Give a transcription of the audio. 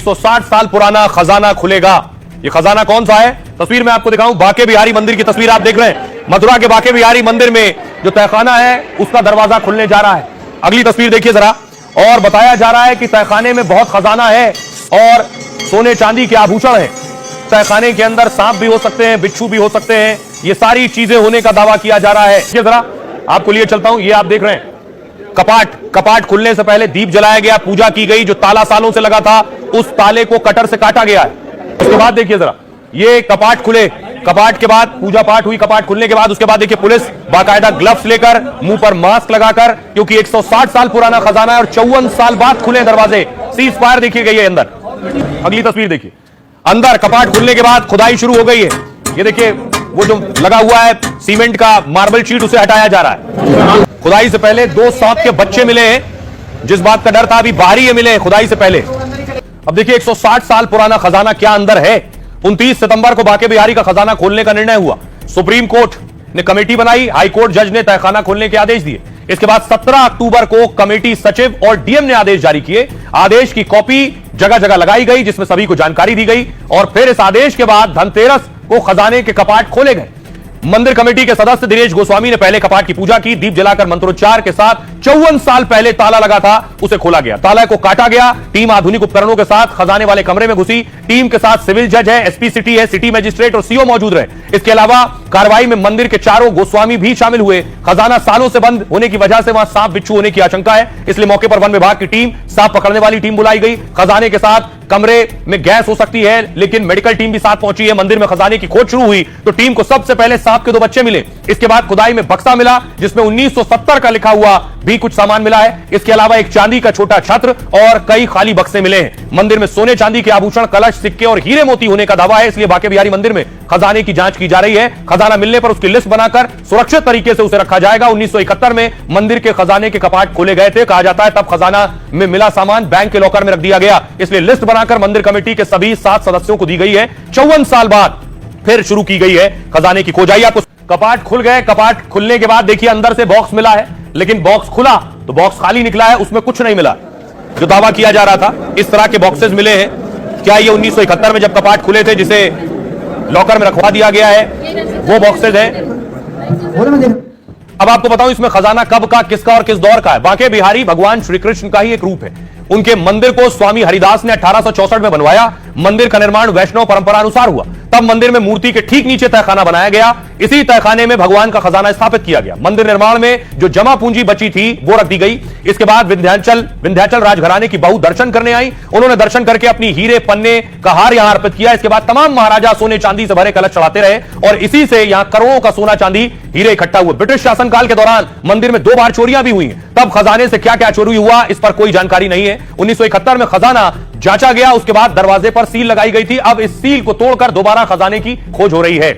160 साल पुराना खजाना खुलेगा। ये खजाना कौन सा है? तस्वीर में आपको दिखाऊं, बांके बिहारी मंदिर की तस्वीर आप देख रहे हैं। मथुरा के बांके बिहारी मंदिर में जो तहखाना है उसका दरवाजा खुलने जा रहा है। अगली तस्वीर देखिए जरा। और बताया जा रहा है कि तहखाने में बहुत खजाना है और सोने चांदी के आभूषण है। तहखाने के अंदर सांप भी हो सकते हैं, बिच्छू भी हो सकते हैं, ये सारी चीजें होने का दावा किया जा रहा है। ये जरा आपको लिए चलता हूं, ये आप देख रहे हैं कपाट खुलने से पहले दीप जलाया गया, पूजा की गई। जो ताला सालों से लगा था उस ताले को कटर से काटा गया है। उसके बाद देखिए जरा, ये कपाट खुले, कपाट के बाद पूजा पाठ हुई। कपाट खुलने के बाद उसके बाद देखिए पुलिस बाकायदा ग्लव्स लेकर, मुंह पर मास्क लगाकर, क्योंकि 160 साल पुराना खजाना है और 54 साल बाद खुले दरवाजे। सीज फायर देखिए गई है अंदर। अगली तस्वीर देखिए, अंदर कपाट खुलने के बाद खुदाई शुरू हो गई है। ये देखिए वो जो लगा हुआ है सीमेंट का मार्बल शीट, उसे हटाया जा रहा है। खुदाई से पहले 2 सांप के बच्चे मिले हैं, जिस बात का डर था अभी बाहर ही मिले हैं खुदाई से पहले। अब देखिए 160 साल पुराना खजाना क्या अंदर है। 29 सितंबर को बांके बिहारी का खजाना खोलने का निर्णय हुआ। सुप्रीम कोर्ट ने कमेटी बनाई, हाई कोर्ट जज ने तहखाना खोलने के आदेश दिए। इसके बाद 17 अक्टूबर को कमेटी सचिव और डीएम ने आदेश जारी किए। आदेश की कॉपी जगह जगह लगाई गई, जिसमें सभी को जानकारी दी गई। और फिर इस आदेश के बाद धनतेरस को खजाने के कपाट खोले गए। मंदिर कमेटी के सदस्य दिनेश गोस्वामी ने पहले कपाट की पूजा की, दीप जलाकर मंत्रोच्चार के साथ 54 साल पहले ताला लगा था उसे खोला गया, ताला को काटा गया। टीम आधुनिक उपकरणों के साथ खजाने वाले कमरे में घुसी। टीम के साथ सिविल जज है, एसपी सिटी है, सिटी मजिस्ट्रेट और सीओ मौजूद रहे। इसके अलावा कार्रवाई में मंदिर के चारों गोस्वामी भी शामिल हुए। खजाना सालों से बंद होने की वजह से वहां सांप बिच्छू होने की आशंका है, इसलिए मौके पर वन विभाग की टीम, सांप पकड़ने वाली टीम बुलाई गई। खजाने के साथ कमरे में गैस हो सकती है, लेकिन मेडिकल टीम भी साथ पहुंची है। मंदिर में खजाने की खोज शुरू हुई तो टीम को सबसे पहले सांप के 2 बच्चे मिले। इसके बाद खुदाई में बक्सा मिला जिसमें 1970 का लिखा हुआ भी कुछ सामान मिला है। इसके अलावा एक चांदी का छोटा छत्र और कई खाली बक्से मिले हैं। मंदिर में सोने चांदी के आभूषण, कलश, सिक्के और हीरे मोती होने का दावा है, इसलिए बांके बिहारी मंदिर में खजाने की जांच की जा रही है। खजाना मिलने पर उसकी लिस्ट बनाकर सुरक्षित तरीके से उसे रखा जाएगा। 1971 में मंदिर के खजाने के कपाट खोले गए थे, कहा जाता है तब खजाना में मिला सामान बैंक के लॉकर में रख दिया गया, इसलिए लिस्ट बनाकर मंदिर कमेटी के सभी 7 सदस्यों को दी गई है। 54 साल बाद फिर शुरू की गई है खजाने की खोज। आपको कपाट खुल गए, कपाट खुलने के बाद देखिए अंदर से बॉक्स मिला है, लेकिन बॉक्स खुला तो बॉक्स खाली निकला है, उसमें कुछ नहीं मिला जो दावा किया जा रहा था। इस तरह के बॉक्सेस मिले हैं। क्या ये 1971 में जब कपाट खुले थे जिसे लॉकर में रखवा दिया गया है वो बॉक्सेस हैं? अब आपको बताऊं इसमें खजाना कब का, किसका और किस दौर का है। बांके बिहारी भगवान श्री कृष्ण का ही एक रूप है। उनके मंदिर को स्वामी हरिदास ने 1864 में बनवाया। मंदिर का निर्माण वैष्णव परंपरा अनुसार हुआ। तब मंदिर में मूर्ति के ठीक नीचे तहखाना बनाया गया। इसी तहखाने में भगवान का खजाना स्थापित किया गया। मंदिर निर्माण में जो जमा पूंजी बची थी वो रख दी गई। इसके बाद विंध्याचल राजघराने की बहू दर्शन करने आई। उन्होंने दर्शन करके अपनी हीरे पन्ने का हार यहां अर्पित किया। इसके बाद तमाम महाराजा सोने चांदी से भरे कलश चढ़ाते रहे और इसी से यहां करोड़ों का सोना चांदी हीरे इकट्ठा हुए। ब्रिटिश शासनकाल के दौरान मंदिर में 2 बार चोरियां भी हुई हैं। तब खजाने से क्या क्या चोरी हुआ इस पर कोई जानकारी नहीं है। 1971 में खजाना जांचा गया, उसके बाद दरवाजे पर सील लगाई गई थी। अब इस सील को तोड़कर दोबारा खजाने की खोज हो रही है।